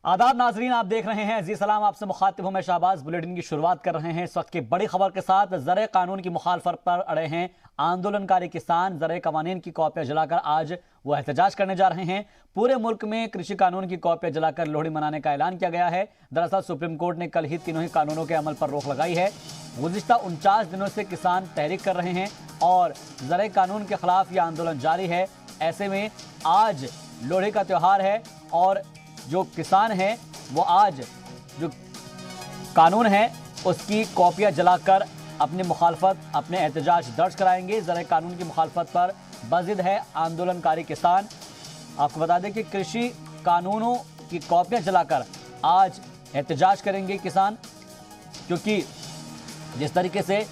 आदाब नाजरीन, आप देख रहे हैं जी सलाम, आपसे मुखातिब हूं मैं शाहबाज। बुलेटिन की शुरुआत कर रहे हैं इस वक्त की बड़ी खबर के साथ। ज़र कानून की मुखालफत पर अड़े हैं आंदोलनकारी किसान। ज़र कानून की कॉपियां जलाकर आज वो एहतजाज करने जा रहे हैं। पूरे मुल्क में कृषि कानून की कॉपियां जलाकर लोहड़ी मनाने का ऐलान किया गया है। दरअसल सुप्रीम कोर्ट ने कल ही तीनों ही कानूनों के अमल पर रोक लगाई है। गुज़िश्ता 49 दिनों से किसान तहरीक कर रहे हैं और ज़र कानून के खिलाफ यह आंदोलन जारी है। ऐसे में आज लोहड़ी का त्यौहार है और जो किसान हैं वो आज जो कानून है उसकी कॉपियां जलाकर अपनी मुखालफत, अपने एहतजाज दर्ज कराएंगे। ज़रा कानून की मुखालफत पर बज़िद है आंदोलनकारी किसान। आपको बता दें कि कृषि कानूनों की कॉपियां जलाकर आज एहतजाज करेंगे किसान, क्योंकि जिस तरीके से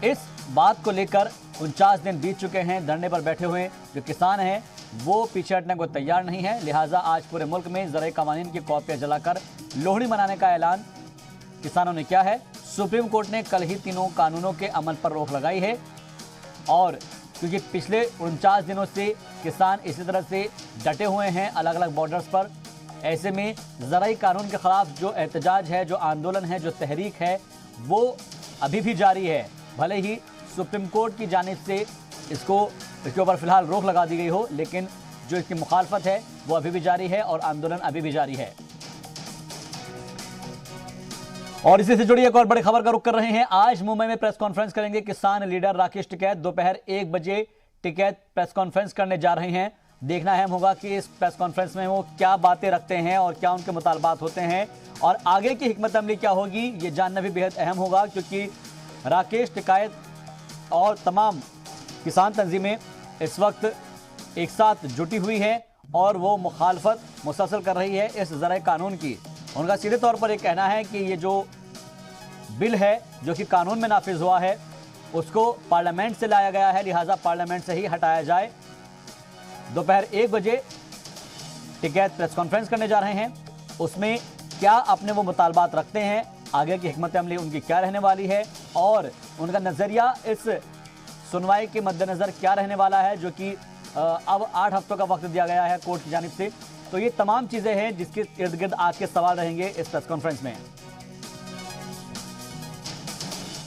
इस बात को लेकर 49 दिन बीत चुके हैं, धरने पर बैठे हुए जो किसान हैं वो पीछे हटने को तैयार नहीं है। लिहाजा आज पूरे मुल्क में ज़र कानून की कॉपियां जलाकर लोहड़ी मनाने का ऐलान किसानों ने किया है। सुप्रीम कोर्ट ने कल ही तीनों कानूनों के अमल पर रोक लगाई है और क्योंकि पिछले 49 दिनों से किसान इसी तरह से डटे हुए हैं अलग अलग बॉर्डर्स पर, ऐसे में ज़राई कानून के खिलाफ जो एहतजाज है, जो आंदोलन है, जो तहरीक है, वो अभी भी जारी है। भले ही सुप्रीम कोर्ट की जानिब से इसके ऊपर फिलहाल रोक लगा दी गई हो, लेकिन जो इसकी मुखालफत है वो अभी भी जारी है और आंदोलन अभी भी जारी है। और इसी से जुड़ी एक और बड़ी खबर का रुख कर रहे हैं। आज मुंबई में प्रेस कॉन्फ्रेंस करेंगे किसान लीडर राकेश टिकैत। दोपहर 1 बजे टिकैत प्रेस कॉन्फ्रेंस करने जा रहे हैं। देखना अहम होगा कि इस प्रेस कॉन्फ्रेंस में वो क्या बातें रखते हैं और क्या उनके मुतालबात होते हैं और आगे की हिकमत अमली क्या होगी, ये जानना भी बेहद अहम होगा, क्योंकि राकेश टिकैत और तमाम किसान तंजीमें इस वक्त एक साथ जुटी हुई है और वो मुखालफत मुसलसल कर रही है इस ज़रा कानून की। उनका सीधे तौर पर एक कहना है कि ये जो बिल है जो कि कानून में नाफिज हुआ है उसको पार्लियामेंट से लाया गया है, लिहाजा पार्लियामेंट से ही हटाया जाए। दोपहर 1 बजे टिकैत प्रेस कॉन्फ्रेंस करने जा रहे हैं। उसमें क्या अपने वो मुतालबात रखते हैं, आगे की हिकमत अमली उनकी क्या रहने वाली है और उनका नज़रिया इस सुनवाई के मद्देनज़र क्या रहने वाला है, जो कि अब 8 हफ्तों का वक्त दिया गया है कोर्ट की जानिब से। तो ये तमाम चीज़ें हैं जिसके इर्द गिर्द आज के सवाल रहेंगे इस प्रेस कॉन्फ्रेंस में।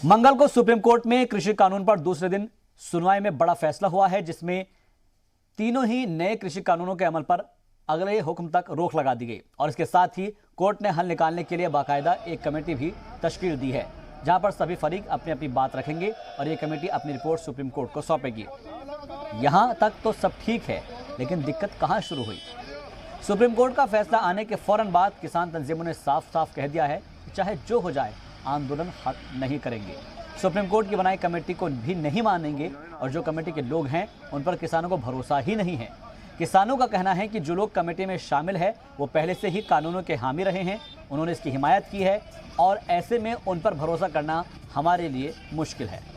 मंगल को सुप्रीम कोर्ट में कृषि कानून पर दूसरे दिन सुनवाई में बड़ा फैसला हुआ है, जिसमें तीनों ही नए कृषि कानूनों के अमल पर अगले हुक्म तक रोक लगा दी गई और इसके साथ ही कोर्ट ने हल निकालने के लिए बाकायदा एक कमेटी भी तश्कील दी है, जहां पर सभी फरीक अपनी अपनी बात रखेंगे और ये कमेटी अपनी रिपोर्ट सुप्रीम कोर्ट को सौंपेगी। यहां तक तो सब ठीक है, लेकिन दिक्कत कहां शुरू हुई? सुप्रीम कोर्ट का फैसला आने के फौरन बाद किसान तंजीमों ने साफ साफ कह दिया है कि चाहे जो हो जाए आंदोलन खत्म नहीं करेंगे। सुप्रीम कोर्ट की बनाई कमेटी को भी नहीं मानेंगे और जो कमेटी के लोग हैं उन पर किसानों को भरोसा ही नहीं है। किसानों का कहना है कि जो लोग कमेटी में शामिल है वो पहले से ही कानूनों के हामी रहे हैं, उन्होंने इसकी हिमायत की है और ऐसे में उन पर भरोसा करना हमारे लिए मुश्किल है।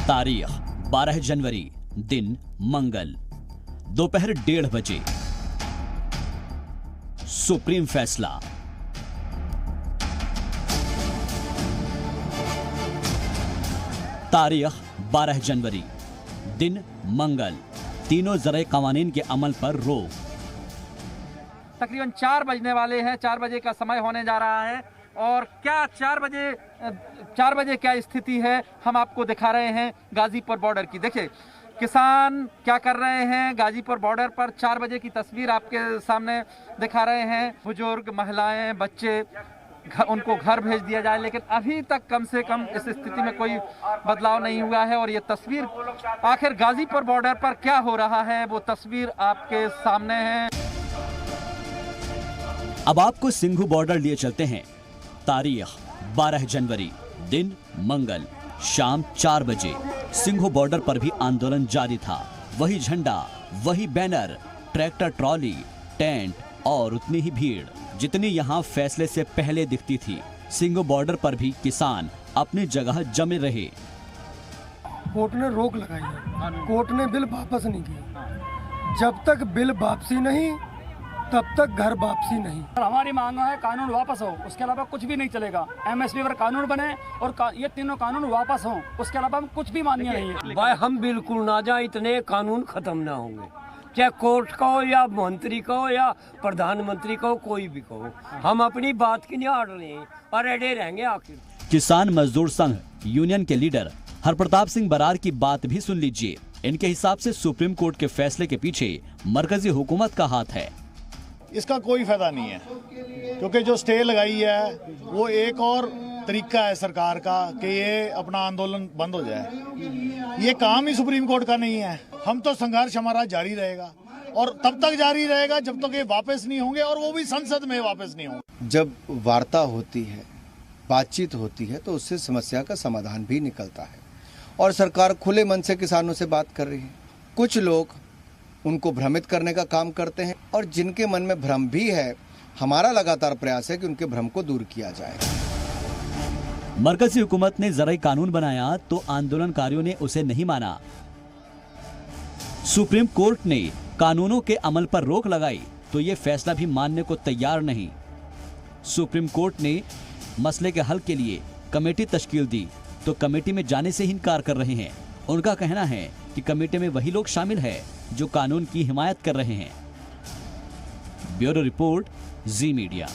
तारीख 12 जनवरी, दिन मंगल, दोपहर 1:30 बजे। सुप्रीम फैसला। तारीख 12 जनवरी, दिन मंगल, तीनों ज़रा कानून के अमल पर रोक। तकरीबन 4 बजने वाले हैं, 4 बजे का समय होने जा रहा है और क्या 4 बजे क्या स्थिति है हम आपको दिखा रहे हैं गाजीपुर बॉर्डर की। देखिए किसान क्या कर रहे हैं गाजीपुर बॉर्डर पर। 4 बजे की तस्वीर आपके सामने दिखा रहे हैं। बुजुर्ग, महिलाएं, बच्चे, उनको घर भेज दिया जाए, लेकिन अभी तक कम से कम इस स्थिति में कोई बदलाव नहीं हुआ है। और ये तस्वीर आखिर गाजीपुर बॉर्डर पर क्या हो रहा है वो तस्वीर आपके सामने है। अब आपको सिंघू बॉर्डर लिए चलते हैं। तारीख 12 जनवरी, दिन मंगल, शाम 4 बजे। सिंघू बॉर्डर पर भी आंदोलन जारी था। वही झंडा, वही बैनर, ट्रैक्टर ट्रॉली, टेंट और उतनी ही भीड़। जितनी यहाँ फैसले से पहले दिखती थी। सिंघू बॉर्डर पर भी किसान अपनी जगह जमे रहे। कोर्ट ने रोक लगाई है, कोर्ट ने बिल वापस नहीं किया। जब तक बिल वापसी नहीं तब तक घर वापसी नहीं। हमारी मांग है कानून वापस हो, उसके अलावा कुछ भी नहीं चलेगा। एमएसपी पर कानून बने और ये तीनों कानून वापस हों, उसके अलावा हम कुछ भी मान्य नहीं है। भाई हम बिल्कुल ना जाए, इतने कानून खत्म ना होंगे, चाहे कोर्ट का हो या मंत्री का हो या प्रधानमंत्री का हो, कोई भी का हो, हम अपनी बात की नहीं हार रहे हैं और अड़े रहेंगे आखिर। किसान मजदूर संघ यूनियन के लीडर हरप्रताप सिंह बरार की बात भी सुन लीजिए। इनके हिसाब से सुप्रीम कोर्ट के फैसले के पीछे मरकजी हुकूमत का हाथ है। इसका कोई फायदा नहीं है, क्योंकि जो स्टे लगाई है वो एक और तरीका है सरकार का कि ये अपना आंदोलन बंद हो जाए। ये काम ही सुप्रीम कोर्ट का नहीं है। हम तो संघर्ष हमारा जारी रहेगा और तब तक जारी रहेगा जब तक ये वापस नहीं होंगे, और वो भी संसद में वापस नहीं होंगे। जब वार्ता होती है, बातचीत होती है, तो उससे समस्या का समाधान भी निकलता है और सरकार खुले मन से किसानों से बात कर रही है। कुछ लोग उनको भ्रमित करने का काम करते हैं और जिनके मन में भ्रम भी है, हमारा लगातार प्रयास है कि उनके भ्रम को दूर किया जाए। मरकजी हुकूमत ने जराई कानून बनाया तो आंदोलनकारियों ने उसे नहीं माना। सुप्रीम कोर्ट ने कानूनों के अमल पर रोक लगाई तो ये फैसला भी मानने को तैयार नहीं। सुप्रीम कोर्ट ने मसले के हल के लिए कमेटी तश्कील दी तो कमेटी में जाने से इनकार कर रहे हैं। उनका कहना है कि कमेटी में वही लोग शामिल हैं जो कानून की हिमायत कर रहे हैं। ब्यूरो रिपोर्ट, जी मीडिया।